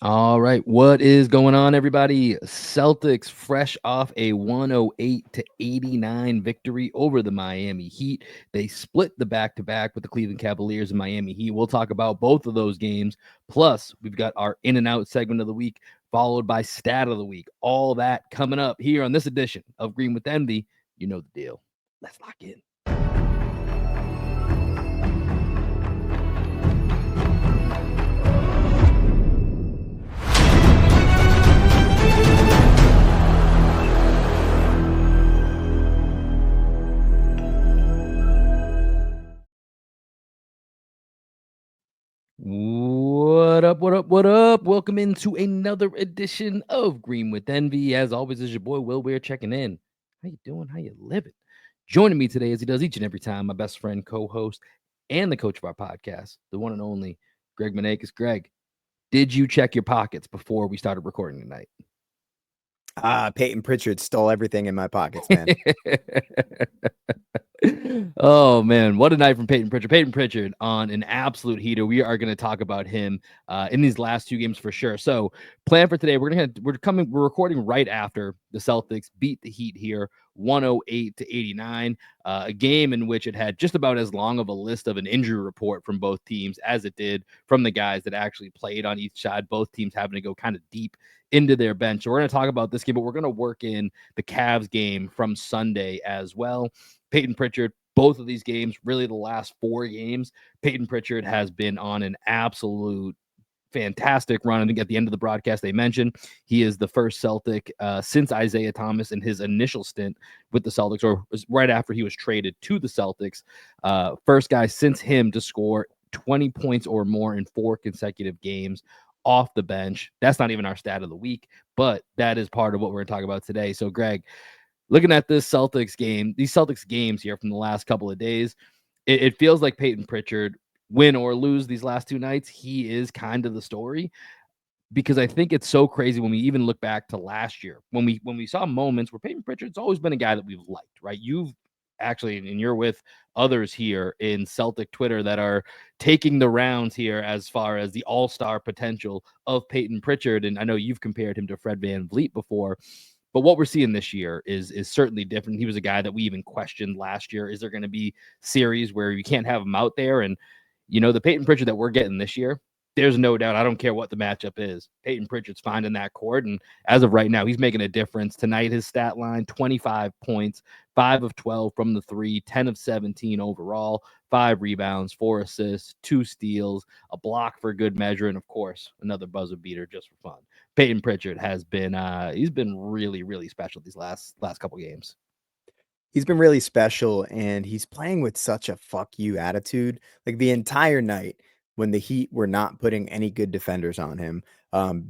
All right, what is going on, everybody? Celtics fresh off a 108-89 victory over the Miami Heat. They split the back-to-back with the Cleveland Cavaliers and Miami Heat. We'll talk about both of those games. Plus, we've got our in and out segment of the week, followed by stat of the week. All that coming up here on this edition of Green with Envy. You know the deal. Let's lock in. What up, what up, what up? Welcome into another edition of Green with Envy. As always, is your boy Will Weir checking in. How you doing? How you living? Joining me today, as he does each and every time, my best friend, co-host, and the coach of our podcast, the one and only Greg Manakis. Greg, did you check your pockets before we started recording tonight? Payton Pritchard stole everything in my pockets, man. Oh man, what a night from Payton Pritchard. Payton Pritchard on an absolute heater. We are going to talk about him in these last two games for sure. So, plan for today, we're recording right after the Celtics beat the Heat here 108-89, a game in which it had just about as long of a list of an injury report from both teams as it did from the guys that actually played on each side. Both teams having to go kind of deep into their bench. So we're going to talk about this game, but we're going to work in the Cavs game from Sunday as well. Payton Pritchard, both of these games, really the last four games, Payton Pritchard has been on an absolute fantastic run. I think at the end of the broadcast, they mentioned he is the first Celtic since Isaiah Thomas in his initial stint with the Celtics, or right after he was traded to the Celtics. First guy since him to score 20 points or more in 4 consecutive games off the bench. That's not even our stat of the week, but that is part of what we're going to talk about today. So, Greg, looking at this Celtics game, these Celtics games here from the last couple of days, it feels like Payton Pritchard, win or lose these last two nights, he is kind of the story, because I think it's so crazy when we even look back to last year when we saw moments where Payton Pritchard's always been a guy that we've liked, right? You've actually, and you're with others here in Celtic Twitter that are taking the rounds here as far as the all-star potential of Payton Pritchard, and I know you've compared him to Fred VanVleet before. But what we're seeing this year is certainly different. He was a guy that we even questioned last year. Is there going to be series where you can't have him out there? And, you know, the Payton Pritchard that we're getting this year, there's no doubt. I don't care what the matchup is. Payton Pritchard's finding that court. And as of right now, he's making a difference. Tonight, his stat line, 25 points, 5 of 12 from the three, 10 of 17 overall, 5 rebounds, 4 assists, 2 steals, a block for good measure, and, of course, another buzzer beater just for fun. Payton Pritchard has been he's been really, really special these last couple games. He's been really special, and he's playing with such a fuck you attitude. Like the entire night when the Heat were not putting any good defenders on him,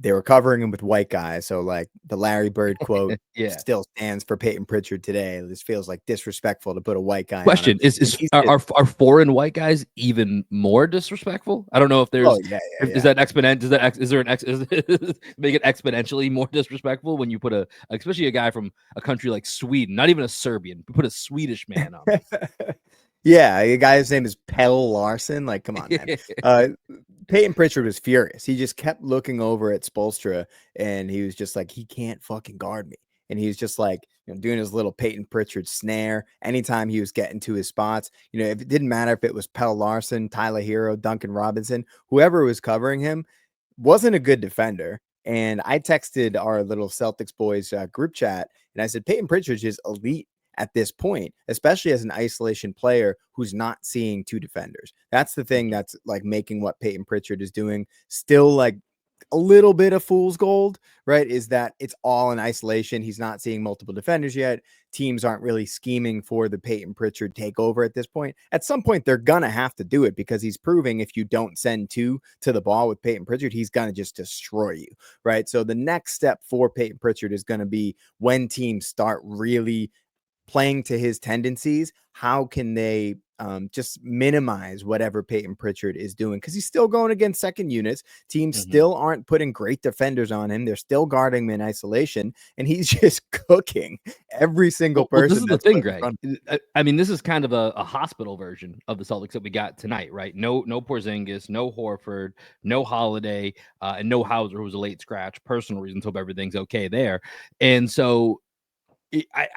they were covering him with white guys. So like the Larry Bird quote Yeah. still stands for Payton Pritchard today. This feels like disrespectful to put a white guy on him. Question is And is he's are foreign white guys even more disrespectful? I don't know if oh there's yeah, is that exponent does that is there an make it exponentially more disrespectful when you put especially a guy from a country like Sweden, not even a Serbian, put a Swedish man on yeah. Yeah, the guy's name is Pelle Larson. Like, come on, man. Payton Pritchard was furious. He just kept looking over at Spoelstra, and he was just like, he can't fucking guard me. And he was just like, doing his little Payton Pritchard snare. Anytime he was getting to his spots, if it didn't matter if it was Pelle Larson, Tyler Hero, Duncan Robinson, whoever was covering him wasn't a good defender. And I texted our little Celtics boys group chat, and I said, Payton Pritchard is elite at this point, especially as an isolation player who's not seeing 2 defenders. That's the thing that's like making what Payton Pritchard is doing still like a little bit of fool's gold, right? Is that it's all in isolation. He's not seeing multiple defenders yet. Teams aren't really scheming for the Payton Pritchard takeover at this point. At some point, they're going to have to do it because he's proving if you don't send 2 to the ball with Payton Pritchard, he's going to just destroy you, right? So the next step for Payton Pritchard is going to be when teams start really playing to his tendencies, how can they just minimize whatever Payton Pritchard is doing, because he's still going against second units. Teams Mhm. still aren't putting great defenders on him. They're still guarding him in isolation, and he's just cooking every single Well, this person is the that's thing, put in Greg. front of him. I mean, this is kind of a hospital version of the Celtics that we got tonight, right? No Porzingis, no Horford, no Holiday, and no Hauser, who was a late scratch. Personal reasons. Hope everything's okay there. And so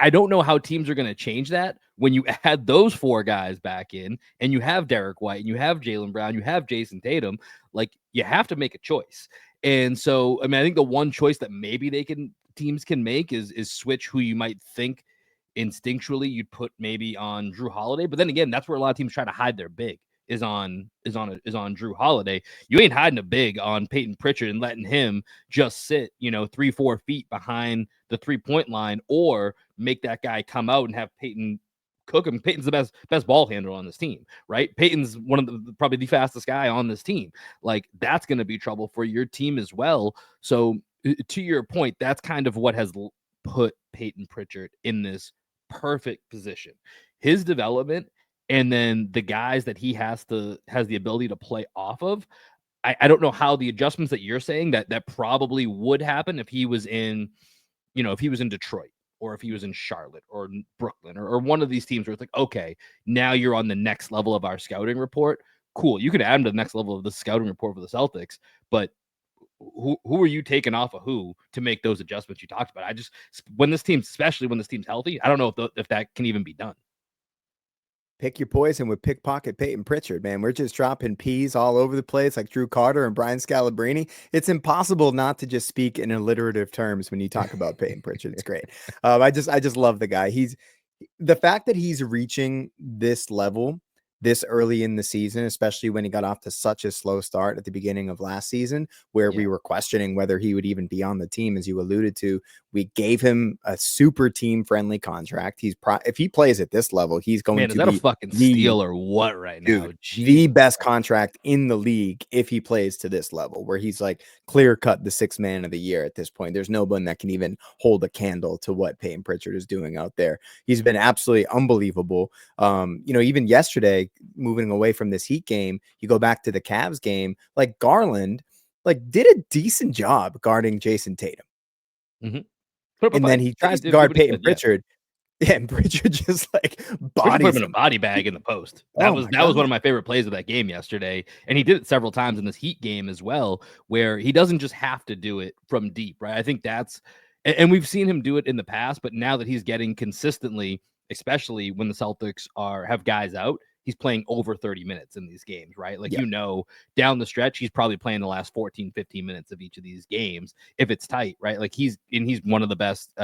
I don't know how teams are going to change that when you add those four guys back in and you have Derek White and you have Jaylen Brown, you have Jason Tatum. Like, you have to make a choice. And so, I mean, I think the one choice that maybe teams can make is switch who you might think instinctually you'd put maybe on Drew Holiday. But then again, that's where a lot of teams try to hide their big is on Drew Holiday. You ain't hiding a big on Payton Pritchard and letting him just sit, 3-4 feet behind the 3-point line, or make that guy come out and have Payton cook him. Payton's the best ball handler on this team, right? Payton's one of the probably the fastest guy on this team. Like, that's going to be trouble for your team as well. So to your point, that's kind of what has put Payton Pritchard in this perfect position. His development, and then the guys that he has the ability to play off of. I don't know how the adjustments that you're saying that probably would happen if he was in, if he was in Detroit, or if he was in Charlotte or Brooklyn, or one of these teams where it's like, okay, now you're on the next level of our scouting report. Cool. You could add him to the next level of the scouting report for the Celtics, but who are you taking off of who to make those adjustments you talked about? I just, especially when this team's healthy, I don't know if that can even be done. Pick your poison with pickpocket Payton Pritchard, man. We're just dropping peas all over the place like Drew Carter and Brian Scalabrine. It's impossible not to just speak in alliterative terms when you talk about Payton Pritchard. It's great. I just love the guy. The fact that he's reaching this level this early in the season, especially when he got off to such a slow start at the beginning of last season, where we were questioning whether he would even be on the team, as you alluded to. We gave him a super team friendly contract. If he plays at this level, he's going is to that be a fucking steal or what right now? Dude, the best contract in the league if he plays to this level, where he's like clear cut the sixth man of the year at this point. There's no one that can even hold a candle to what Payton Pritchard is doing out there. He's been absolutely unbelievable. Even yesterday, moving away from this Heat game, you go back to the Cavs game, like Garland, like did a decent job guarding Jason Tatum. Mm-hmm. And then he tries to guard Payton Pritchard. Yeah, and Pritchard just like put him in a body bag in the post. That was one of my favorite plays of that game yesterday. And he did it several times in this Heat game as well, where he doesn't just have to do it from deep, right? I think and we've seen him do it in the past, but now that he's getting consistently, especially when the Celtics have guys out, he's playing over 30 minutes in these games, right? Like, down the stretch, he's probably playing the last 14, 15 minutes of each of these games if it's tight, right? Like, he's one of the best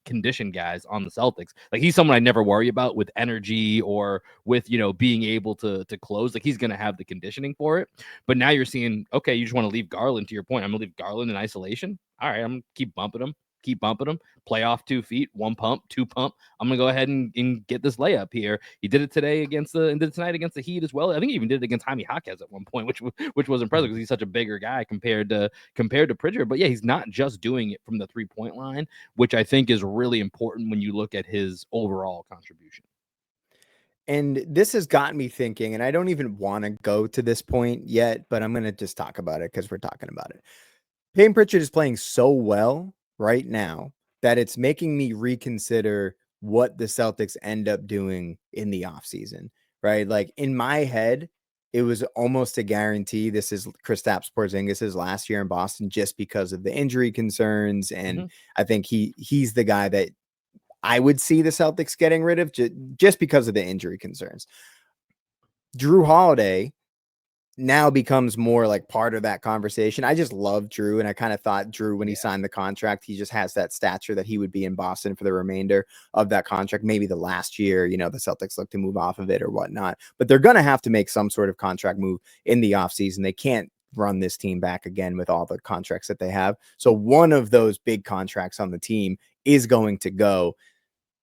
conditioned guys on the Celtics. Like, he's someone I never worry about with energy or with, being able to close. Like, he's going to have the conditioning for it. But now you're seeing, okay, you just want to leave Garland, to your point. I'm going to leave Garland in isolation. All right, I'm going to keep bumping him, play off 2 feet, 1 pump, 2 pump. I'm going to go ahead and get this layup here. He did it today and did it tonight against the Heat as well. I think he even did it against Jaime Jaquez at one point, which was impressive because he's such a bigger guy compared to Pritchard. But yeah, he's not just doing it from the 3-point line, which I think is really important when you look at his overall contribution. And this has gotten me thinking, and I don't even want to go to this point yet, but I'm going to just talk about it because we're talking about it. Payton Pritchard is playing so well right now that it's making me reconsider what the Celtics end up doing in the offseason, right? Like, in my head, it was almost a guarantee this is Kristaps Porzingis' last year in Boston just because of the injury concerns. And I think he's the guy that I would see the Celtics getting rid of just because of the injury concerns. Drew Holiday now becomes more like part of that conversation. I just love Drew, and I kind of thought Drew, when he signed the contract, he just has that stature that he would be in Boston for the remainder of that contract. Maybe the last year, the Celtics look to move off of it or whatnot, but they're going to have to make some sort of contract move in the offseason. They can't run this team back again with all the contracts that they have. So one of those big contracts on the team is going to go.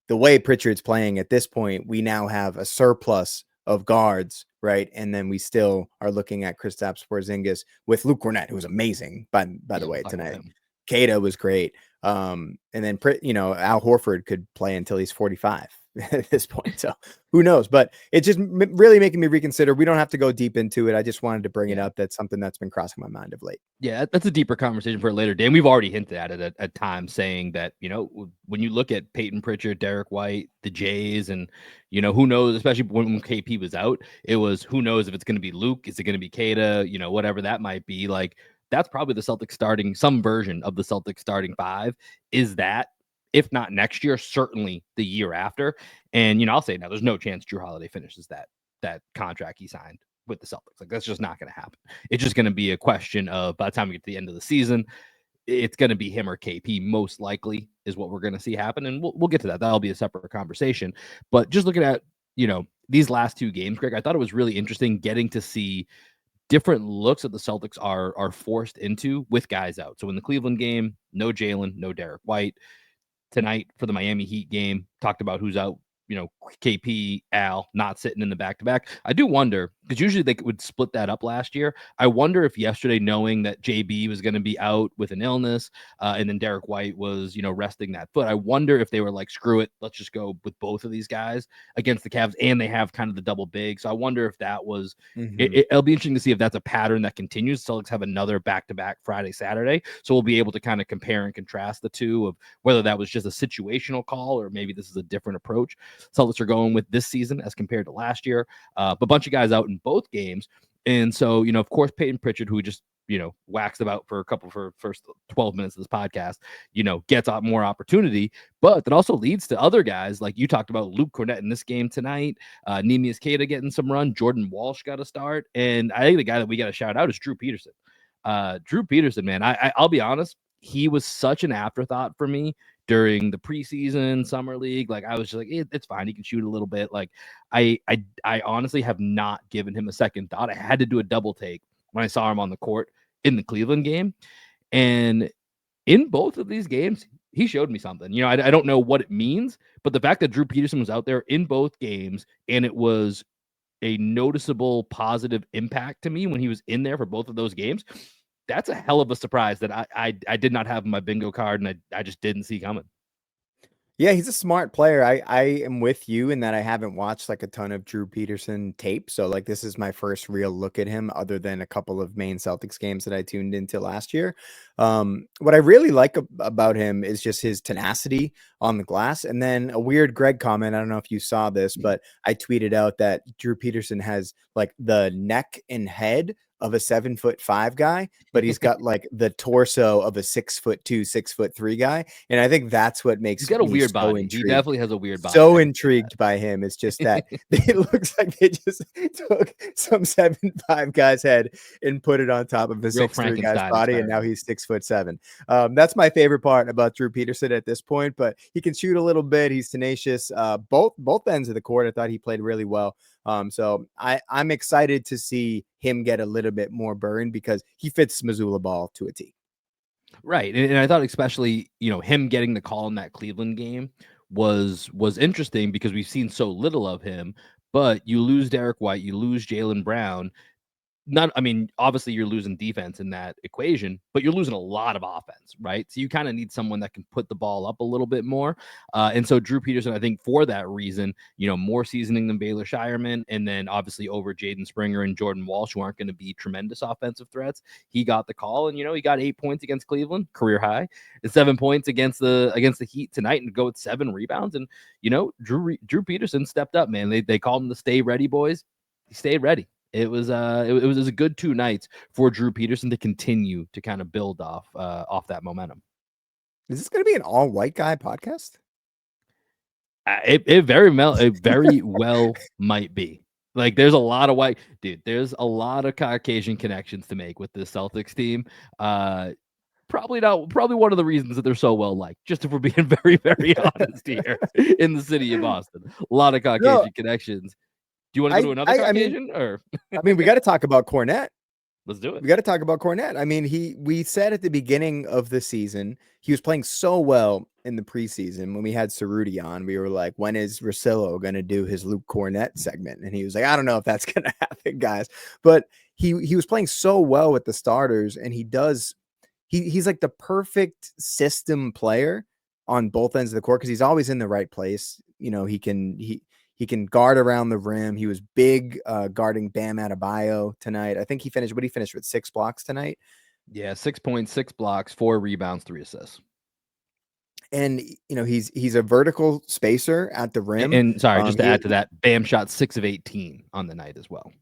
The way Pritchard's playing at this point, we now have a surplus of guards, right? And then we still are looking at Kristaps Porzingis with Luke Kornet, who was amazing, by the way, tonight. Keita was great. And then, Al Horford could play until he's 45. at this point. So who knows? But it's just really making me reconsider. We don't have to go deep into it. I just wanted to bring it up. That's something that's been crossing my mind of late. Yeah, that's a deeper conversation for a later day. And we've already hinted at it at times, saying that, when you look at Payton Pritchard, Derek White, the Jays, and, who knows, especially when KP was out, it was who knows if it's going to be Luke, is it going to be Kada, whatever that might be. Like, that's probably the Celtics starting, some version of the Celtics starting five is that, if not next year, certainly the year after. And, I'll say now there's no chance Drew Holiday finishes that contract he signed with the Celtics. Like, that's just not going to happen. It's just going to be a question of, by the time we get to the end of the season, it's going to be him or KP, most likely, is what we're going to see happen. And we'll get to that. That'll be a separate conversation. But just looking at, these last two games, Greg, I thought it was really interesting getting to see different looks that the Celtics are forced into with guys out. So in the Cleveland game, no Jalen, no Derek White. Tonight for the Miami Heat game, talked about who's out, KP, Al, not sitting in the back-to-back. I do wonder, because usually they would split that up last year. I wonder if yesterday, knowing that JB was going to be out with an illness, and then Derek White was, resting that foot, I wonder if they were like, screw it, let's just go with both of these guys against the Cavs, and they have kind of the double big. So I wonder if that was, it'll be interesting to see if that's a pattern that continues. Celtics have another back-to-back Friday, Saturday. So we'll be able to kind of compare and contrast the two of whether that was just a situational call or maybe this is a different approach Celtics are going with this season as compared to last year. But a bunch of guys out in both games. And so, of course, Payton Pritchard, who we just, waxed about for first 12 minutes of this podcast, gets more opportunity, but that also leads to other guys like you talked about Luke Kornet in this game tonight, Neemias Queta getting some run, Jordan Walsh got a start. And I think the guy that we got to shout out is Drew Peterson. Drew Peterson, man, I'll be honest, he was such an afterthought for me during the preseason summer league. Like, I was just like, it's fine. He can shoot a little bit. Like, I honestly have not given him a second thought. I had to do a double take when I saw him on the court in the Cleveland game. And in both of these games, he showed me something. I don't know what it means, but the fact that Drew Peterson was out there in both games and it was a noticeable positive impact to me when he was in there for both of those games, that's a hell of a surprise that I did not have in my bingo card and I just didn't see coming. Yeah, he's a smart player. I am with you in that I haven't watched like a ton of Drew Peterson tape. So like this is my first real look at him other than a couple of main Celtics games that I tuned into last year. What I really like about him is just his tenacity on the glass. And then a weird Greg comment. I don't know if you saw this, but I tweeted out that Drew Peterson has like the neck and head of a 7'5" guy, but he's got like the torso of a 6'2", 6'3" guy. And I think that's what makes he's got a weird so body. intrigued. He definitely has a weird body. So intrigued by him. It's just that it looks like they just took some 7'5" guy's head and put it on top of a 6'3" guy's body, and now he's 6'7". That's my favorite part about Drew Peterson at this point, but he can shoot a little bit. He's tenacious. Both ends of the court, I thought he played really well. So I'm excited to see him get a little bit more burn because he fits Missoula ball to a T. Right. And I thought especially, him getting the call in that Cleveland game was interesting because we've seen so little of him, but you lose Derek White, you lose Jaylen Brown. Obviously you're losing defense in that equation, but you're losing a lot of offense, right? So you kind of need someone that can put the ball up a little bit more. And so Drew Peterson, I think for that reason, more seasoning than Baylor Shireman, and then obviously over Jaden Springer and Jordan Walsh, who aren't going to be tremendous offensive threats. He got the call, and he got 8 points against Cleveland, career high, and 7 points against the Heat tonight, and go with 7 rebounds. And Drew Peterson stepped up, man. They called him the Stay Ready Boys. He stayed ready. It was a good 2 nights for Drew Peterson to continue to kind of build off that momentum. Is this going to be an all white guy podcast? It very well might be. Like, there's a lot of white dude. There's a lot of Caucasian connections to make with this Celtics team. Probably one of the reasons that they're so well liked. Just if we're being very, very honest here in the city of Boston, a lot of Caucasian connections. Do you want to go to another Caucasian? We got to talk about Kornet. Let's do it. We got to talk about Kornet. We said at the beginning of the season, he was playing so well in the preseason. When we had Cerruti on, we were like, when is Russillo going to do his Luke Kornet segment? And he was like, I don't know if that's going to happen, guys. But he was playing so well with the starters, and he's like the perfect system player on both ends of the court because he's always in the right place. he can guard around the rim. He was big guarding Bam Adebayo tonight. I think he finished with 6 blocks tonight. Yeah, 6.6 blocks, 4 rebounds, 3 assists. And he's a vertical spacer at the rim. And sorry, just to add to that, Bam shot 6 of 18 on the night as well.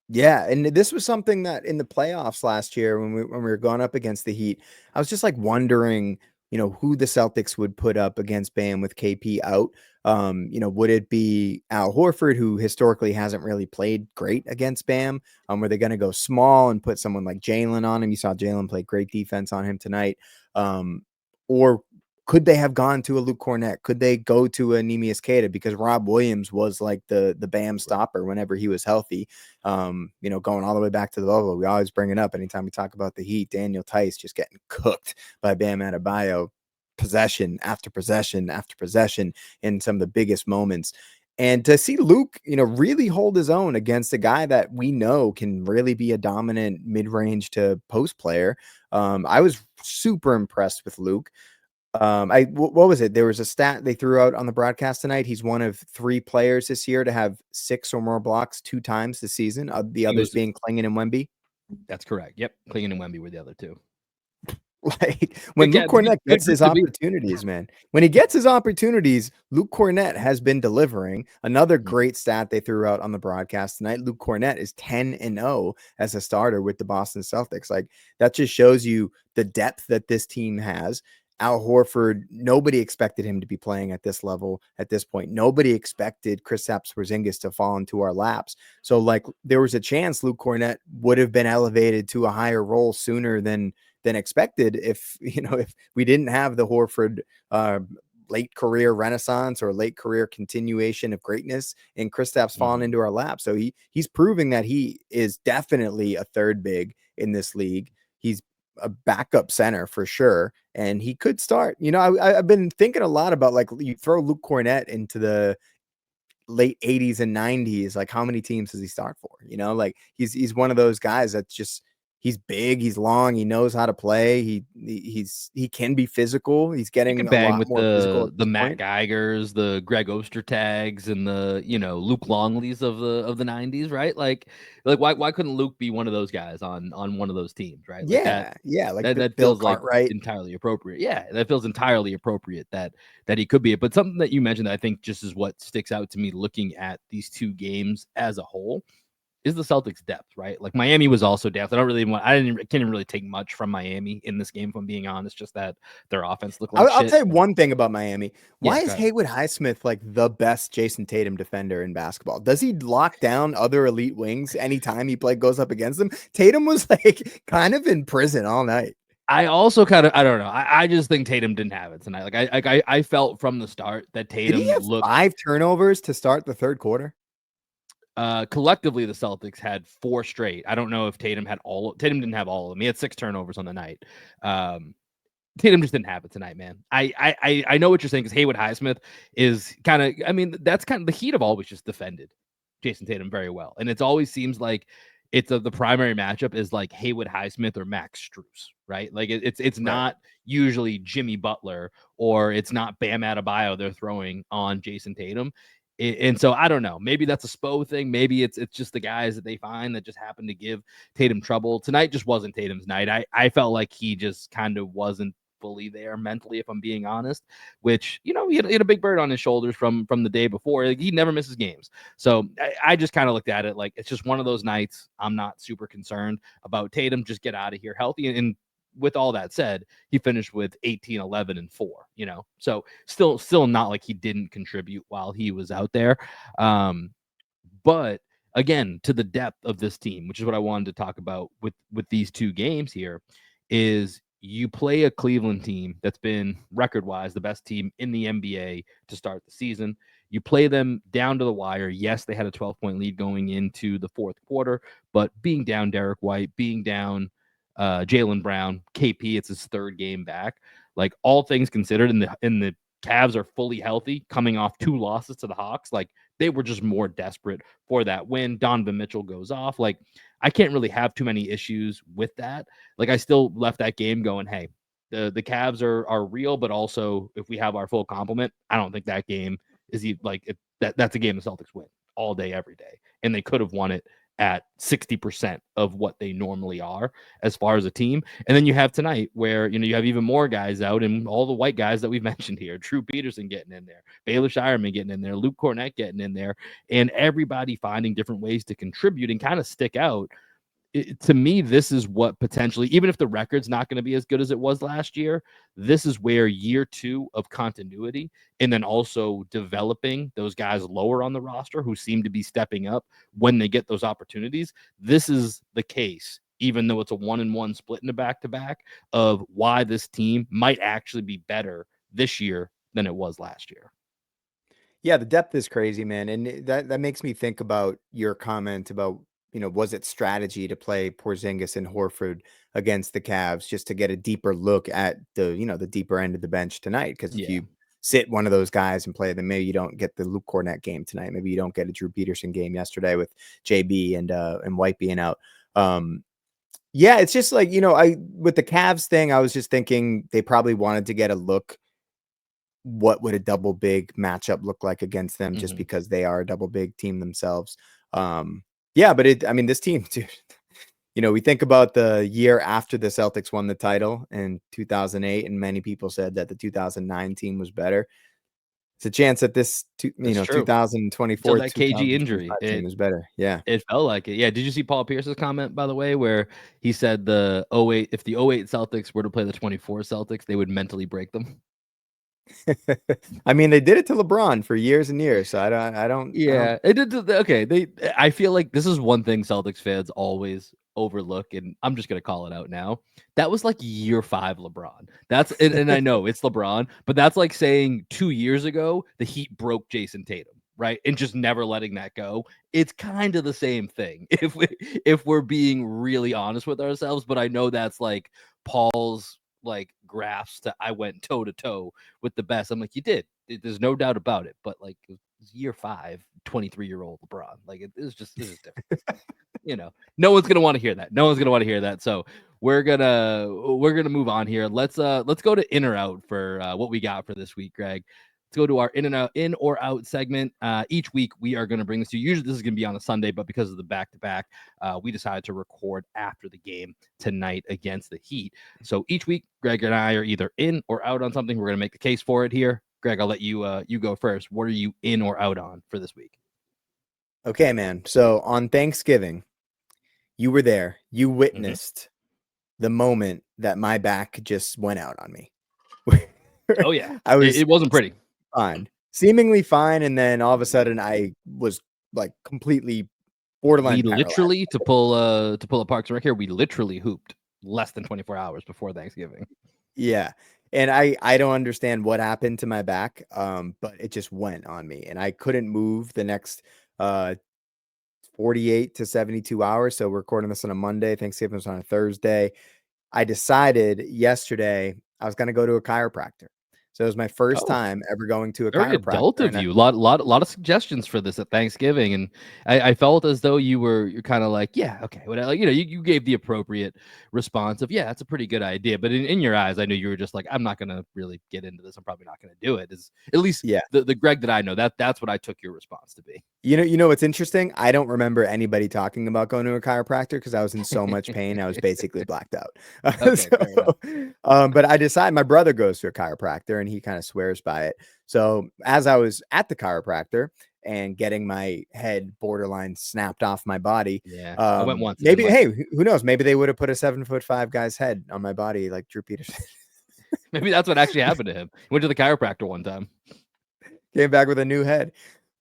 Yeah, and this was something that in the playoffs last year when we were going up against the Heat, I was just like wondering, who the Celtics would put up against Bam with KP out. Would it be Al Horford, who historically hasn't really played great against Bam? Were they going to go small and put someone like Jalen on him? You saw Jalen play great defense on him tonight. Or could they have gone to a Luke Kornet? Could they go to a Neemias Queta? Because Rob Williams was like the Bam stopper whenever he was healthy. Going all the way back to the bubble. We always bring it up anytime we talk about the Heat. Daniel Tice just getting cooked by Bam Adebayo, possession after possession after possession in some of the biggest moments. And to see Luke, really hold his own against a guy that we know can really be a dominant mid-range to post player. I was super impressed with Luke. What was it? There was a stat they threw out on the broadcast tonight. He's one of 3 players this year to have 6 or more blocks 2 times this season. The others being Klingon and Wemby. That's correct. Yep, Klingon and Wemby were the other 2. Like when Luke Kornet gets his opportunities, man. When he gets his opportunities, Luke Kornet has been delivering. Another great stat they threw out on the broadcast tonight. Luke Kornet is 10-0 as a starter with the Boston Celtics. Like that just shows you the depth that this team has. Al Horford, nobody expected him to be playing at this level at this point. Nobody expected Kristaps Porzingis to fall into our laps. So like there was a chance Luke Kornet would have been elevated to a higher role sooner than expected if we didn't have the Horford late career renaissance or late career continuation of greatness and Kristaps falling into our lap. So he's proving that he is definitely a third big in this league. He's a backup center for sure, and he could start. I've been thinking a lot about like you throw Luke Kornet into the late 80s and 90s, like how many teams does he start for? Like he's one of those guys that's just he's big, he's long, he knows how to play. He can be physical. He's getting a lot with more physical. The Matt Geigers, the Greg Ostertags, and the Luke Longleys of the 90s, right? Like why couldn't Luke be one of those guys on one of those teams, right? Like that feels like entirely appropriate. Yeah, that feels entirely appropriate that he could be it. But something that you mentioned that I think just is what sticks out to me looking at these 2 games as a whole is the Celtics depth, right? Like Miami was also depth. I can't even really take much from Miami in this game, if I'm being honest, just that their offense looked like I'll tell you one thing about Miami. Why is Haywood Highsmith like the best Jason Tatum defender in basketball? Does he lock down other elite wings anytime he goes up against them? Tatum was like kind of in prison all night. I also I don't know. I just think Tatum didn't have it tonight. Like I felt from the start that Tatum Did he have 5 turnovers to start the third quarter. Collectively, the Celtics had 4 straight. I don't know if Tatum didn't have all of them. He had 6 turnovers on the night. Tatum just didn't have it tonight, man. I know what you're saying because Haywood Highsmith is kind of, that's kind of the Heat have always just defended Jason Tatum very well. And it always seems like the primary matchup is like Haywood Highsmith or Max Strus, right? Like it's not usually Jimmy Butler or it's not Bam Adebayo they're throwing on Jason Tatum. And so I don't know. Maybe that's a Spo thing. Maybe it's just the guys that they find that just happen to give Tatum trouble. Tonight just wasn't Tatum's night. I felt like he just kind of wasn't fully there mentally, if I'm being honest, which, he had a big bird on his shoulders from the day before. Like, he never misses games. So I just kind of looked at it like it's just one of those nights. I'm not super concerned about Tatum. Just get out of here healthy. And with all that said, he finished with 18, 11, and 4, so still not like he didn't contribute while he was out there. But again, to the depth of this team, which is what I wanted to talk about with these 2 games here, is you play a Cleveland team that's been record-wise the best team in the NBA to start the season. You play them down to the wire. Yes, they had a 12-point lead going into the fourth quarter, but being down Derek White, being down Jaylen Brown, KP, it's his 3rd game back. Like, all things considered, and the Cavs are fully healthy, coming off 2 losses to the Hawks. Like, they were just more desperate for that win. Donovan Mitchell goes off. Like, I can't really have too many issues with that. Like, I still left that game going, hey, the Cavs are real, but also if we have our full complement, I don't think that game is he like that's a game the Celtics win all day, every day, and they could have won it at 60% of what they normally are as far as a team. And then you have tonight where, you have even more guys out, and all the white guys that we've mentioned here, Drew Peterson getting in there, Baylor Shireman getting in there, Luke Kornet getting in there, and everybody finding different ways to contribute and kind of stick out. To me, this is what potentially, even if the record's not going to be as good as it was last year, this is where year 2 of continuity, and then also developing those guys lower on the roster who seem to be stepping up when they get those opportunities. This is the case, even though it's a 1-1 split in a back-to-back, of why this team might actually be better this year than it was last year. Yeah, the depth is crazy, man. And that makes me think about your comment about, was it strategy to play Porzingis and Horford against the Cavs just to get a deeper look at the deeper end of the bench tonight? Because if you sit one of those guys and play them, maybe you don't get the Luke Kornet game tonight. Maybe you don't get a Drew Peterson game yesterday with JB and White being out. Yeah, it's just like, with the Cavs thing, I was just thinking they probably wanted to get a look. What would a double big matchup look like against them, just because they are a double big team themselves? Yeah, but this team, dude, we think about the year after the Celtics won the title in 2008, and many people said that the 2009 team was better. It's a chance that this, 2024 that KG injury team is better. Yeah, it felt like it. Yeah. Did you see Paul Pierce's comment, by the way, where he said the 08, if the 08 Celtics were to play the 24 Celtics, they would mentally break them? they did it to LeBron for years and years. So I don't. Yeah, it did. Okay, I feel like this is one thing Celtics fans always overlook, and I'm just gonna call it out now. That was like year 5 LeBron. And I know it's LeBron, but that's like saying 2 years ago the Heat broke Jason Tatum, right? And just never letting that go. It's kind of the same thing if we're being really honest with ourselves. But I know that's like Paul's like grasp that I went toe to toe with the best. I'm like, you did. There's no doubt about it. But like, it was year 5, 23-year-old LeBron. Like, this is different. No one's gonna want to hear that. No one's gonna want to hear that. So we're gonna move on here. Let's go to in or out for what we got for this week, Greg. Let's go to our in or out segment. Each week we are going to bring this to you. Usually this is going to be on a Sunday, but because of the back-to-back, we decided to record after the game tonight against the Heat. So each week, Greg and I are either in or out on something. We're going to make the case for it here. Greg, I'll let you go first. What are you in or out on for this week? Okay, man. So on Thanksgiving, you were there. You witnessed the moment that my back just went out on me. Oh yeah, it wasn't pretty. Fine, seemingly fine, and then all of a sudden I was like completely borderline. We literally to pull a Parks and Rec here. We literally hooped less than 24 hours before Thanksgiving. Yeah, and I don't understand what happened to my back, but it just went on me, and I couldn't move the next 48 to 72 hours. So we're recording this on a Monday. Thanksgiving was on a Thursday. I decided yesterday I was going to go to a chiropractor. So it was my first time ever going to a Very chiropractor. adult of you. A lot of suggestions for this at Thanksgiving, and I felt as though you're kind of like, yeah, okay, well, you gave the appropriate response of, yeah, that's a pretty good idea. But in your eyes, I knew you were just like, I'm not gonna really get into this. I'm probably not gonna do it. Is at least the Greg that I know, that's what I took your response to be. You know what's interesting? I don't remember anybody talking about going to a chiropractor because I was in so much pain. I was basically blacked out. Okay, but I decided my brother goes to a chiropractor and he kind of swears by it. So as I was at the chiropractor and getting my head borderline snapped off my body, I went once. Maybe, hey, who knows? Maybe they would have put a 7'5" guy's head on my body like Drew Peterson. Maybe that's what actually happened to him. He went to the chiropractor one time. Came back with a new head.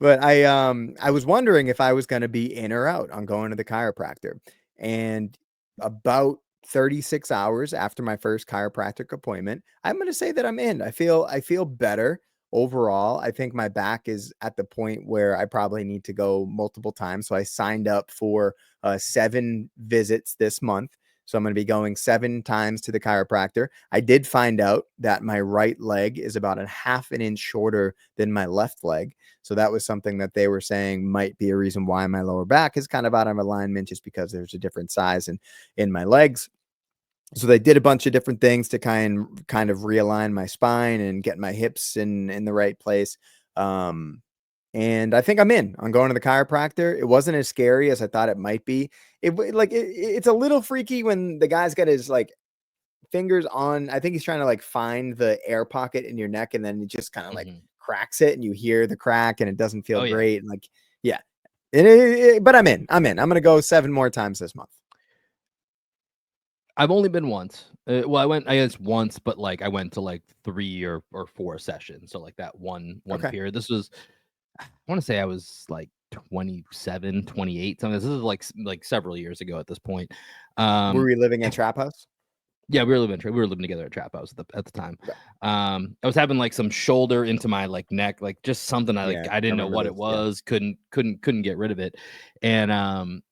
But I was wondering if I was going to be in or out on going to the chiropractor. And about 36 hours after my first chiropractic appointment, I'm going to say that I'm in. I feel better overall. I think my back is at the point where I probably need to go multiple times. So I signed up for 7 visits this month. So I'm going to be going 7 times to the chiropractor. I did find out that my right leg is about a half an inch shorter than my left leg. So that was something that they were saying might be a reason why my lower back is kind of out of alignment, just because there's a different size in my legs. So they did a bunch of different things to kind of realign my spine and get my hips in the right place. And I think I'm in on going to the chiropractor. It wasn't as scary as I thought it might be. It's a little freaky when the guy's got his like fingers on, I think he's trying to like find the air pocket in your neck, and then it just kind of like cracks it and you hear the crack and it doesn't feel great. And like, yeah. But I'm in. I'm going to go 7 more times this month. I've only been once. Well, I went, I guess once, but like I went to like 3 or 4 sessions. So like that one period. This was, I want to say I was like 27, 28, something. This is like several years ago at this point. Were we living in Trap House? Yeah, we were living together at Trap House at the time. I was having like some shoulder into my like neck, like just something I didn't know what it was, couldn't get rid of it. And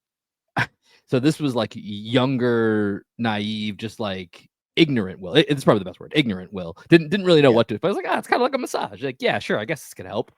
so this was like younger, naive, just like ignorant Will. It's probably the best word. Ignorant Will. Didn't really know what to do. But I was like, it's kind of like a massage. Like, yeah, sure, I guess this could help.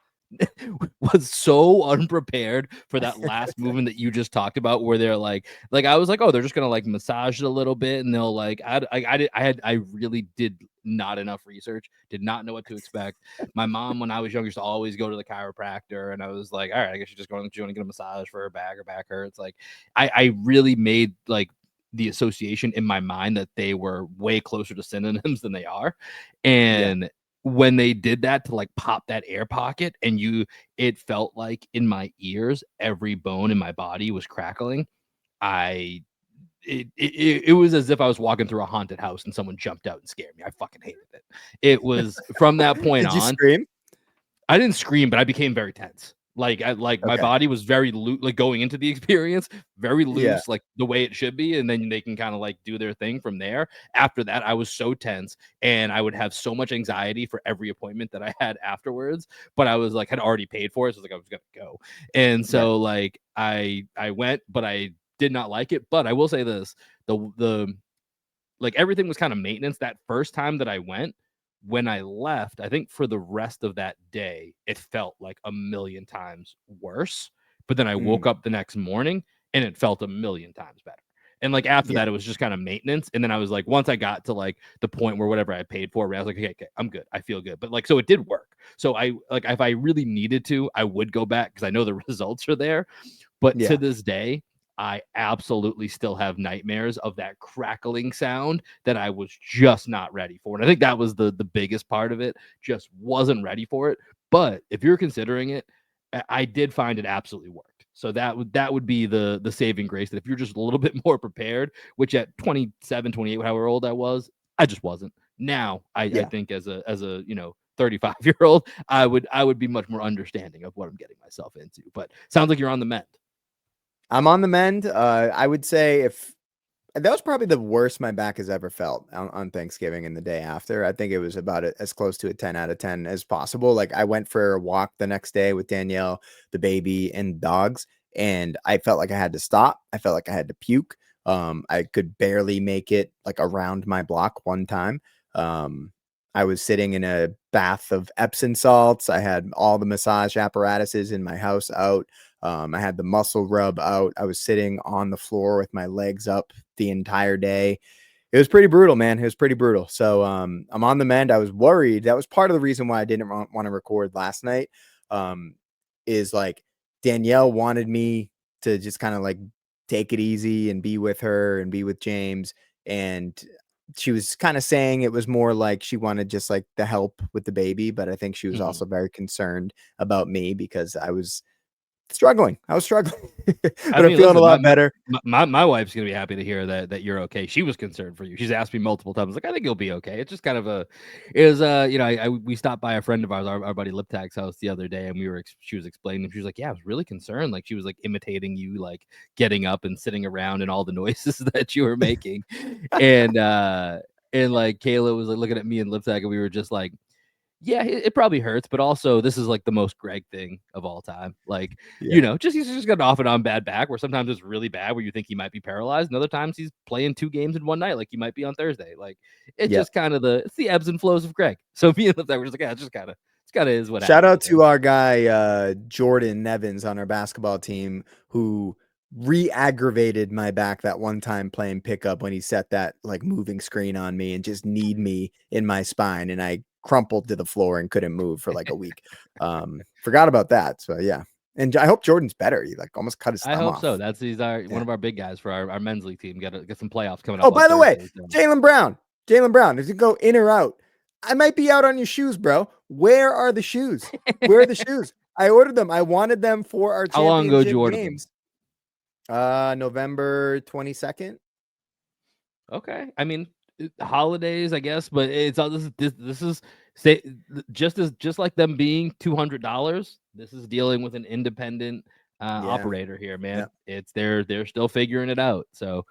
Was so unprepared for that last movement that you just talked about, where they're like I was like, oh, they're just gonna like massage it a little bit, and they'll like I really did not enough research, did not know what to expect. My mom, when I was younger, used to always go to the chiropractor, and I was like, all right, I guess you're just going to get a massage for her back. Her back hurts. Like I really made like the association in my mind that they were way closer to synonyms than they are. And when they did that to like pop that air pocket, and it felt like in my ears, every bone in my body was crackling. It was as if I was walking through a haunted house and someone jumped out and scared me. I fucking hated it. It was from that point Did you on. scream? I didn't scream, but I became very tense. My body was very loose, like going into the experience, very loose, like the way it should be. And then they can kind of like do their thing from there. After that, I was so tense, and I would have so much anxiety for every appointment that I had afterwards. But I was like, had already paid for it. So I was like, I was going to go. And so like I went, but I did not like it. But I will say this, the like everything was kind of maintenance that first time that I went. When I left, I think for the rest of that day, it felt like a million times worse. But then I woke up the next morning and it felt a million times better. And like after that, it was just kind of maintenance. And then I was like, once I got to like the point where whatever I paid for, I was like, okay, I'm good. I feel good. But like, so it did work. So I like, if I really needed to, I would go back because I know the results are there. But to this day, I absolutely still have nightmares of that crackling sound that I was just not ready for. And I think that was the biggest part of it. Just wasn't ready for it. But if you're considering it, I did find it absolutely worked. So that would be the saving grace, that if you're just a little bit more prepared, which at 27, 28, however old I was, I just wasn't. Now I think as a 35-year-old, I would be much more understanding of what I'm getting myself into. But sounds like you're on the mend. I'm on the mend. I would say that was probably the worst my back has ever felt on Thanksgiving and the day after. I think it was about as close to a 10 out of 10 as possible. Like I went for a walk the next day with Danielle, the baby, and dogs, and I felt like I had to stop. I felt like I had to puke. I could barely make it like around my block one time. I was sitting in a bath of Epsom salts. I had all the massage apparatuses in my house out. I had the muscle rub out. I was sitting on the floor with my legs up the entire day. It was pretty brutal, man. It was pretty brutal. So I'm on the mend. I was worried. That was part of the reason why I didn't want to record last night. Is like Danielle wanted me to just kind of like take it easy and be with her and be with James. And she was kind of saying it was more like she wanted just like the help with the baby. But I think she was also very concerned about me because I was struggling. but I mean, I'm feeling listen, a lot better. My wife's gonna be happy to hear that you're okay. She was concerned for you. She's asked me multiple times, like, I think you'll be okay. It's just kind of we stopped by a friend of ours, our buddy Liptag's house the other day, and she was explaining. She was like, yeah, I was really concerned. Like she was like imitating you, like getting up and sitting around and all the noises that you were making, and like Kayla was like looking at me and Liptag, and we were just like, yeah, it probably hurts, but also this is like the most Greg thing of all time. Like, he's just got an off and on bad back, where sometimes it's really bad where you think he might be paralyzed, and other times he's playing 2 games in one night, like he might be on Thursday. Like it's just kind of it's the ebbs and flows of Greg. So me and Liv, we're just like, yeah, it's kind of is what Shout happens. out to our guy Jordan Nevins on our basketball team, who re-aggravated my back that one time playing pickup when he set that like moving screen on me and just kneed me in my spine, and I crumpled to the floor and couldn't move for like a week. Forgot about that. So yeah. And I hope Jordan's better. He like almost cut his I thumb hope off. so. He's one Yeah. of our big guys for our men's league team. Get some playoffs coming up. Oh, by the way, Thursday, so. Jaylen Brown, does he go in or out? I might be out on your shoes, bro. Where are the shoes? Where are the shoes? I ordered them. I wanted them for our How long ago did championship you order games. November 22nd. Okay. I mean, holidays, I guess, but it's all this is say just like them being $200. This is dealing with an independent operator here, man. Yeah. It's they're still figuring it out. So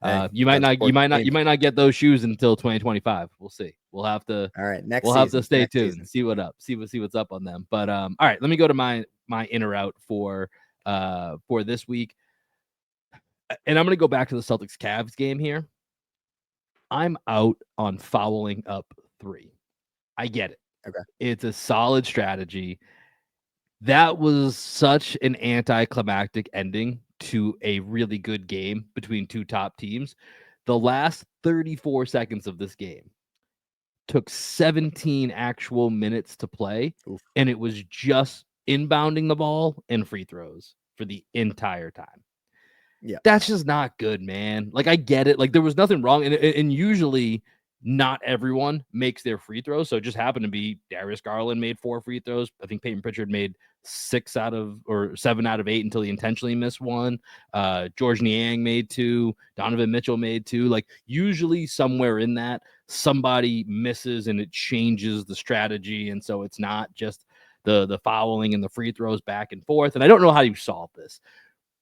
Hey, you might not get those shoes until 2025. We'll see. We'll have to have to stay tuned, see what's up on them. But all right, let me go to my in or out for this week. And I'm going to go back to the Celtics Cavs game here. I'm out on fouling up 3. I get it. Okay. It's a solid strategy. That was such an anticlimactic ending to a really good game between two top teams. The last 34 seconds of this game took 17 actual minutes to play, and it was just inbounding the ball and free throws for the entire time. Yeah, that's just not good, man. Like, I get it. Like, there was nothing wrong. And usually not everyone makes their free throws. So it just happened to be Darius Garland made 4 free throws. I think Payton Pritchard made 7 out of 8 until he intentionally missed one. George Niang made 2. Donovan Mitchell made 2. Like, usually somewhere in that, somebody misses and it changes the strategy. And so it's not just the fouling and the free throws back and forth. And I don't know how you solve this,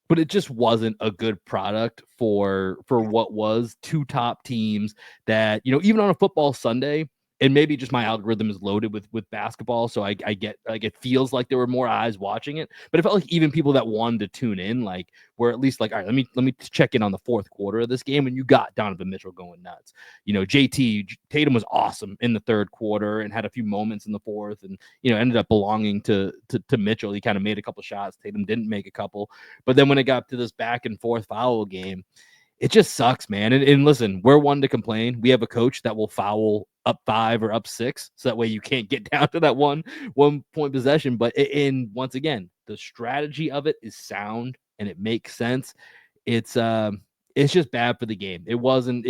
but it just wasn't a good product for what was 2 top teams that, even on a football Sunday, and maybe just my algorithm is loaded with basketball. So I get, like, it feels like there were more eyes watching it, but it felt like even people that wanted to tune in, like, were at least like, all right, let me check in on the fourth quarter of this game. And you got Donovan Mitchell going nuts. Tatum was awesome in the third quarter and had a few moments in the fourth, and ended up belonging to Mitchell. He kind of made a couple shots. Tatum didn't make a couple, but then when it got to this back and forth foul game, it just sucks, man. And listen, we're one to complain. We have a coach that will foul up 5 or up 6, so that way you can't get down to that one point possession. But once again, the strategy of it is sound and it makes sense. It's just bad for the game. It wasn't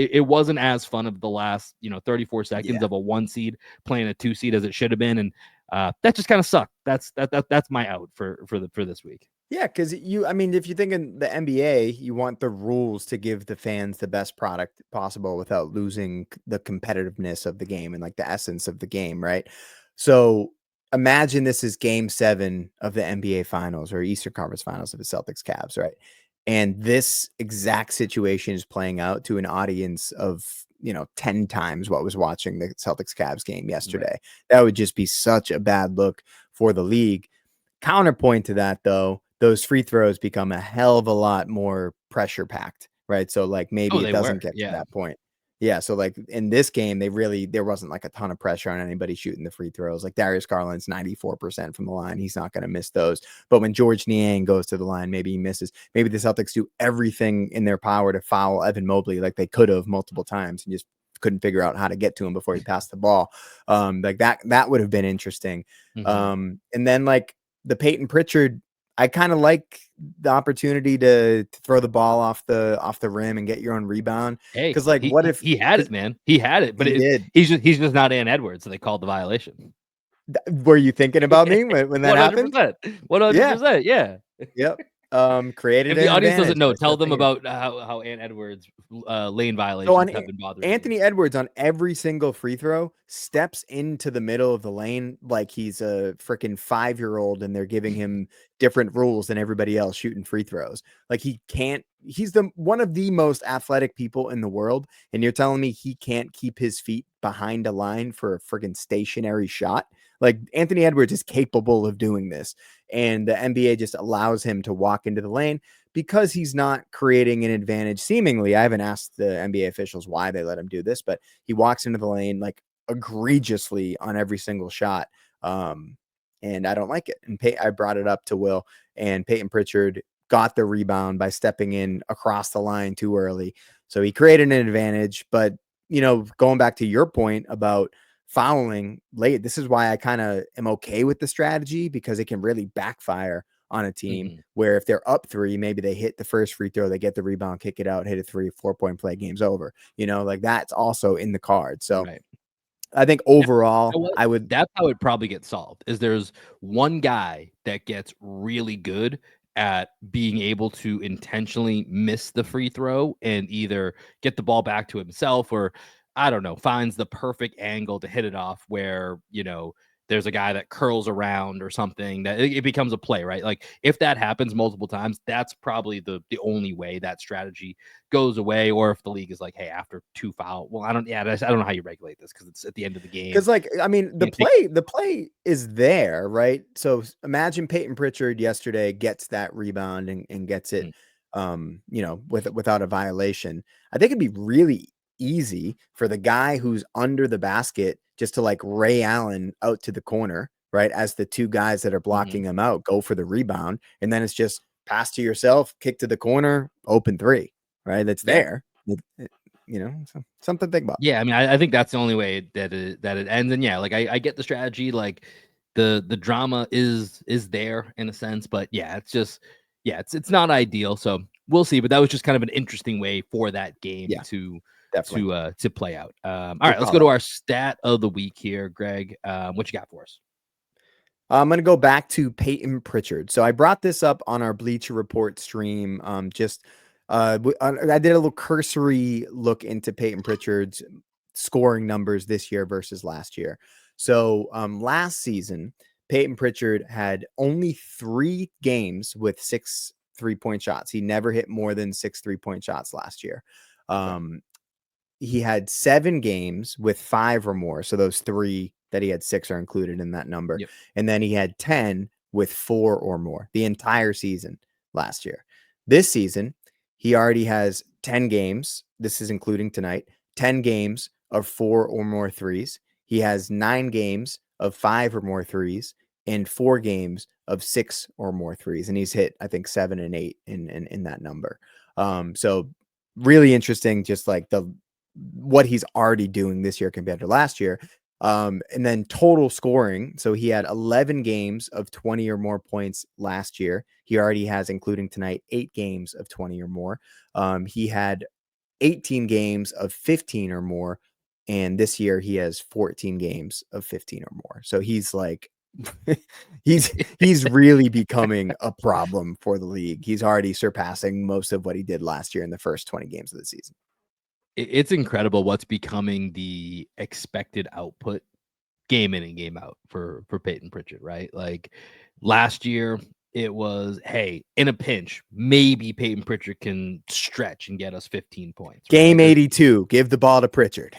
as fun of the last 34 seconds of a 1 seed playing a 2 seed as it should have been, and that just kind of sucked. That's my out for this week. Yeah, because if you think in the NBA, you want the rules to give the fans the best product possible without losing the competitiveness of the game and like the essence of the game, right? So imagine this is game 7 of the NBA Finals or Eastern Conference Finals of the Celtics Cavs, right? And this exact situation is playing out to an audience of 10 times what was watching the Celtics Cavs game yesterday. Right. That would just be such a bad look for the league. Counterpoint to that, though, those free throws become a hell of a lot more pressure packed, right? So like maybe it doesn't get to that point. Yeah. So like in this game, there wasn't like a ton of pressure on anybody shooting the free throws. Like Darius Garland's 94% from the line. He's not going to miss those. But when George Niang goes to the line, maybe he misses. Maybe the Celtics do everything in their power to foul Evan Mobley like they could have multiple times and just couldn't figure out how to get to him before he passed the ball. Like that would have been interesting. Mm-hmm. And then like the Payton Pritchard, I kind of like the opportunity to throw the ball off the rim and get your own rebound. Because like, what if he had it, man? He had it, but he's just not Ann Edwards, so they called the violation. Were you thinking about me when that 100%, happened? 100%, yeah. Yep. Created. If the audience doesn't know, tell them about how Ann Edwards lane violations have been bothering Anthony Edwards on every single free throw steps into the middle of the lane like he's a freaking 5-year-old and they're giving him different rules than everybody else shooting free throws. Like he's one of the most athletic people in the world, and you're telling me he can't keep his feet behind a line for a freaking stationary shot? Like Anthony Edwards is capable of doing this, and the NBA just allows him to walk into the lane because he's not creating an advantage. Seemingly, I haven't asked the NBA officials why they let him do this, but he walks into the lane like egregiously on every single shot. And I don't like it. And I brought it up to Will, and Payton Pritchard got the rebound by stepping in across the line too early. So he created an advantage. But, going back to your point about fouling late. This is why I kind of am okay with the strategy, because it can really backfire on a team where if they're up 3, maybe they hit the first free throw, they get the rebound, kick it out, hit a 3-4 point play, game's over. Like that's also in the card. So Right. I think overall, I would. That's how it probably gets solved. Is there's one guy that gets really good at being able to intentionally miss the free throw and either get the ball back to himself, or I don't know, finds the perfect angle to hit it off where, there's a guy that curls around or something that it becomes a play, right? Like if that happens multiple times, that's probably the only way that strategy goes away. Or if the league is like, hey, after 2 foul, well, I don't know how you regulate this because it's at the end of the game. Because, like, I mean, the play is there, right? So imagine Payton Pritchard yesterday gets that rebound and gets it, without a violation. I think it'd be really easy for the guy who's under the basket just to like Ray Allen out to the corner, right? As the 2 guys that are blocking him out go for the rebound, and then it's just pass to yourself, kick to the corner, open 3, right? That's there. So something to think about. Yeah, I mean, I think that's the only way that it ends. And yeah, like I get the strategy, like the drama is there in a sense, but yeah, it's not ideal. So we'll see. But that was just kind of an interesting way for that game to play out. All right, let's go to our stat of the week here, Greg. What you got for us? I'm going to go back to Payton Pritchard. So I brought this up on our Bleacher Report stream. I did a little cursory look into Payton Pritchard's scoring numbers this year versus last year. So last season, Payton Pritchard had only 3 games with 6 3-point shots. He never hit more than 6 3-point shots last year. He had 7 games with 5 or more. So those 3 that he had 6 are included in that number. Yep. And then he had 10 with 4 or more the entire season last year. This season, he already has 10 games. This is including tonight, 10 games of 4 or more threes. He has 9 games of 5 or more threes and 4 games of 6 or more threes. And he's hit, I think, 7 and 8 in that number. So really interesting, just like what he's already doing this year compared to last year. And then total scoring. So he had 11 games of 20 or more points last year. He already has, including tonight, 8 games of 20 or more. He had 18 games of 15 or more. And this year he has 14 games of 15 or more. So he's like, he's really becoming a problem for the league. He's already surpassing most of what he did last year in the first 20 games of the season. It's incredible what's becoming the expected output game in and game out for Payton Pritchard, right? Like last year, it was, hey, in a pinch, maybe Payton Pritchard can stretch and get us 15 points. Right? Game 82, give the ball to Pritchard.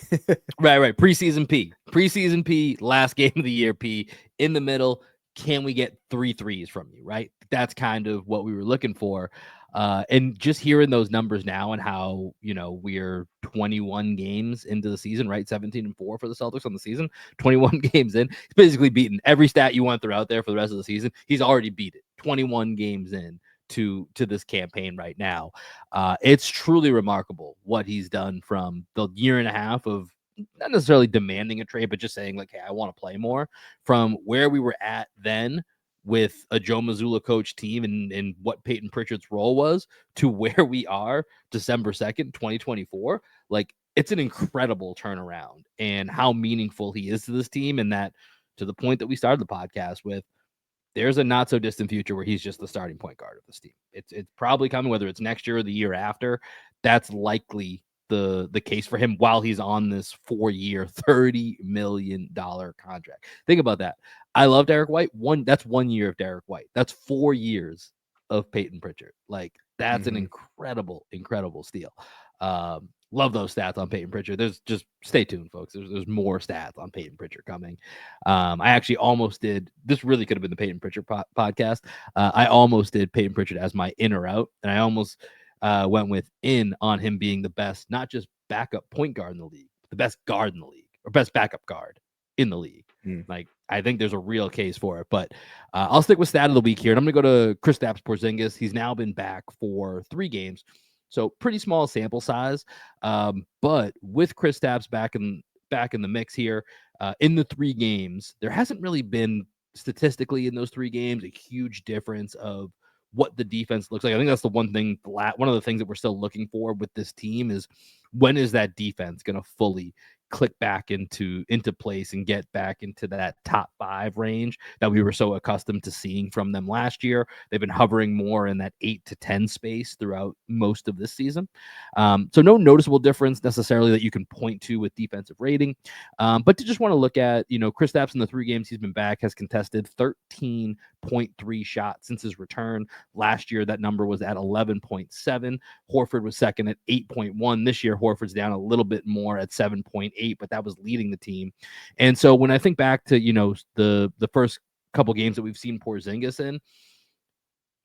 Right. Preseason P, last game of the year P. In the middle, can we get 3 threes from you, right? That's kind of what we were looking for. And just hearing those numbers now and how, we're 21 games into the season, right? 17-4 for the Celtics on the season, 21 games in. He's basically beaten every stat you want to throw out there for the rest of the season. He's already beat it 21 games in to this campaign right now. It's truly remarkable what he's done from the year and a half of not necessarily demanding a trade, but just saying like, hey, I want to play more, from where we were at then with a Joe Mazzulla coach team and what Payton Pritchard's role was to where we are December 2nd, 2024. Like it's an incredible turnaround and how meaningful he is to this team. And that, to the point that we started the podcast with, there's a not so distant future where he's just the starting point guard of this team. It's probably coming, whether it's next year or the year after. That's likely the case for him while he's on this 4-year, $30 million contract. Think about that. I love Derek White. That's 1 year of Derek White. That's 4 years of Payton Pritchard. Like that's an incredible steal. Love those stats on Payton Pritchard. There's just stay tuned, folks. There's more stats on Payton Pritchard coming. I actually almost did. This really could have been the Payton Pritchard podcast. I almost did Payton Pritchard as my in or out, and I almost went with in on him being the best, not just backup point guard in the league, the best guard in the league, or best backup guard in the league. Like I think there's a real case for it. But I'll stick with stat of the week here, and I'm gonna go to Kristaps Porzingis. He's now been back for 3 games. So pretty small sample size, but with Kristaps back in back in the mix here. In the 3 games, there hasn't really been statistically in those 3 games a huge difference of what the defense looks like. I think that's the one thing, one of the things that we're still looking for with this team is when is that defense going to fully click back into place and get back into that top 5 range that we were so accustomed to seeing from them last year. They've been hovering more in that 8 to 10 space throughout most of this season. So no noticeable difference necessarily that you can point to with defensive rating. But to just want to look at, Kristaps in the 3 games he's been back has contested 13.3 shots since his return. Last year, that number was at 11.7. Horford was second at 8.1. This year, Horford's down a little bit more at 7.8, but that was leading the team. And so when I think back to, the first couple games that we've seen Porzingis in,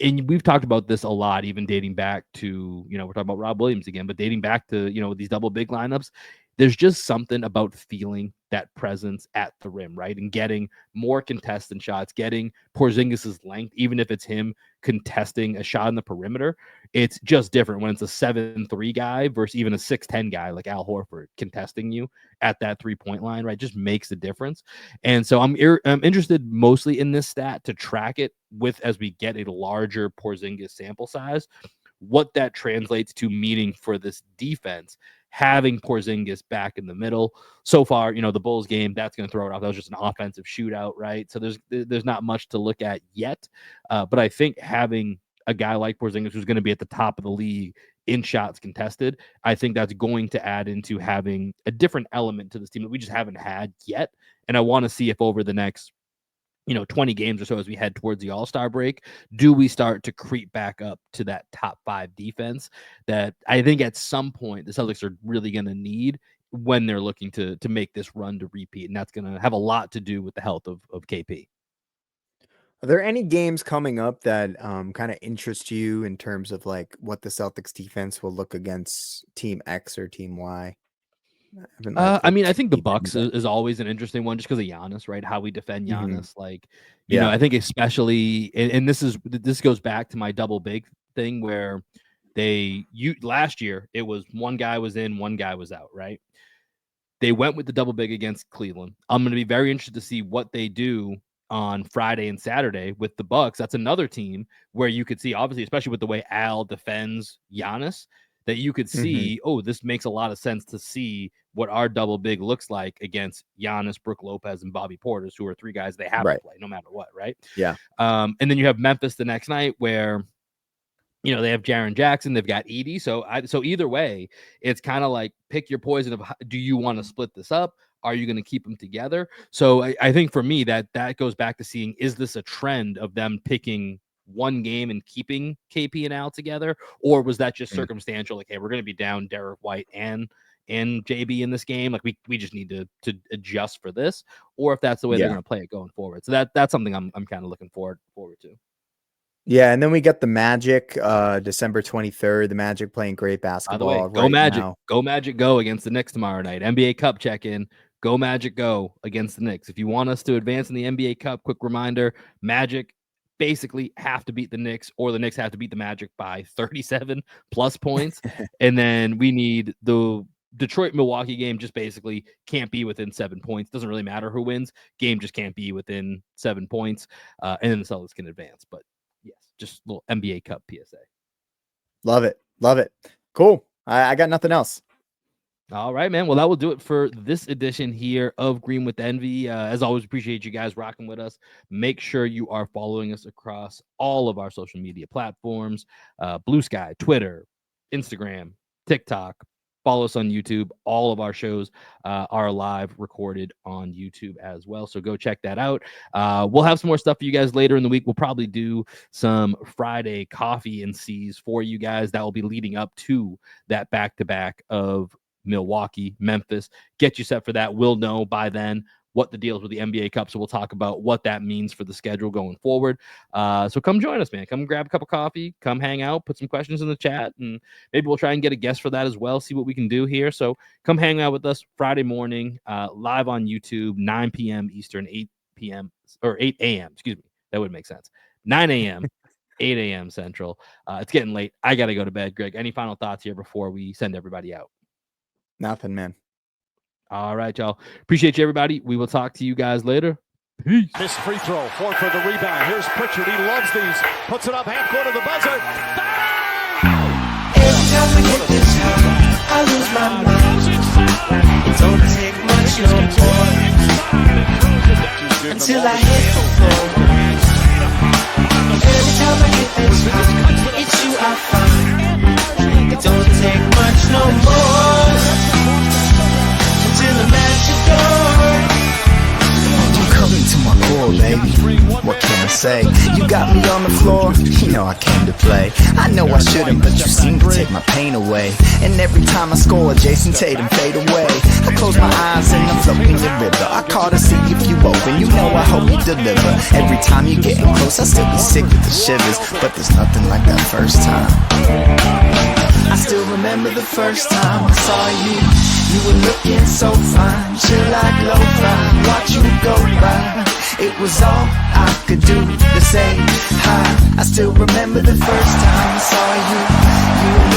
and we've talked about this a lot, even dating back to, we're talking about Rob Williams again, but dating back to, these double big lineups, there's just something about feeling that presence at the rim, right? And getting more contested shots, getting Porzingis's length, even if it's him contesting a shot in the perimeter, it's just different when it's a 7'3" guy versus even a 6'10" guy like Al Horford contesting you at that 3-point line, right? Just makes a difference. And so I'm interested mostly in this stat to track it with as we get a larger Porzingis sample size, what that translates to meaning for this defense, having Porzingis back in the middle. So far, the Bulls game, that's going to throw it off. That was just an offensive shootout, right? So there's not much to look at yet. But I think having a guy like Porzingis who's going to be at the top of the league in shots contested, I think that's going to add into having a different element to this team that we just haven't had yet. And I want to see if over the next 20 games or so as we head towards the All-Star break, do we start to creep back up to that top 5 defense that I think at some point the Celtics are really going to need when they're looking to make this run to repeat. And that's going to have a lot to do with the health of KP. Are there any games coming up that kind of interest you in terms of like what the Celtics defense will look against Team X or Team Y? I mean, I think the Bucks is always an interesting one just because of Giannis, right? How we defend Giannis. Like, I think especially, and this goes back to my double big thing where last year it was one guy was in, one guy was out, right? They went with the double big against Cleveland. I'm going to be very interested to see what they do on Friday and Saturday with the Bucks. That's another team where you could see, obviously, especially with the way Al defends Giannis, that you could see, this makes a lot of sense to see what our double big looks like against Giannis, Brook Lopez, and Bobby Portis, who are 3 guys they have to play no matter what, right? Yeah. And then you have Memphis the next night where they have Jaren Jackson, they've got Edie. So either way, it's kind of like pick your poison of do you want to split this up? Are you going to keep them together? So I think for me that goes back to seeing, is this a trend of them picking one game and keeping KP and Al together? Or was that just circumstantial? Like, hey, we're going to be down Derek White and JB in this game. Like we just need to adjust for this, or if that's the way they're going to play it going forward. So that's something I'm kind of looking forward to. Yeah, and then we got the Magic, December 23rd. The Magic playing great basketball. By the way, go Magic. Now. Go Magic, go against the Knicks tomorrow night. NBA Cup check-in. Go Magic, go against the Knicks. If you want us to advance in the NBA Cup, quick reminder, Magic basically have to beat the Knicks, or the Knicks have to beat the Magic by 37 plus points. And then we need the Detroit-Milwaukee game just basically can't be within 7 points. Doesn't really matter who wins. Game just can't be within 7 points. And then the Celtics can advance. But yes, just a little NBA Cup PSA. Love it. Love it. Cool. I got nothing else. All right, man. Well, that will do it for this edition here of Green with Envy. As always, appreciate you guys rocking with us. Make sure you are following us across all of our social media platforms, Blue Sky, Twitter, Instagram, TikTok. Follow us on YouTube. All of our shows are live recorded on YouTube as well. So go check that out. We'll have some more stuff for you guys later in the week. We'll probably do some Friday coffee and C's for you guys. That will be leading up to that back-to-back of Milwaukee, Memphis. Get you set for that. We'll know by then what the deal is with the NBA Cup. So we'll talk about what that means for the schedule going forward. So come join us, man. Come grab a cup of coffee. Come hang out. Put some questions in the chat. And maybe we'll try and get a guest for that as well. See what we can do here. So come hang out with us Friday morning, live on YouTube, 9 p.m. Eastern, 8 a.m. Excuse me. That would make sense. 9 a.m. 8 a.m. Central. It's getting late. I got to go to bed. Greg, any final thoughts here before we send everybody out? Nothing, man. All right, y'all. Appreciate you, everybody. We will talk to you guys later. Peace. Missed free throw. Ford for the rebound. Here's Pritchard. He loves these. Puts it up half court of the buzzer. Every time I get this high, I lose my mind. It don't take much no more until I hit the floor. Every time I get this high, it's you I find. It don't take much no more until I'm at your door. Coming to my core, baby. What can I say? You got me on the floor, you know I came to play. I know I shouldn't, but you seem to take my pain away. And every time I score, Jason Tatum fade away. I close my eyes and I'm floating the river. I call to see if you open, you know I hope you deliver. Every time you're getting close, I still be sick with the shivers. But there's nothing like that first time. I still remember the first time I saw you. You were looking so fine, chill like lo-fi, watch you go by. It was all I could do to say hi. I still remember the first time I saw you. You were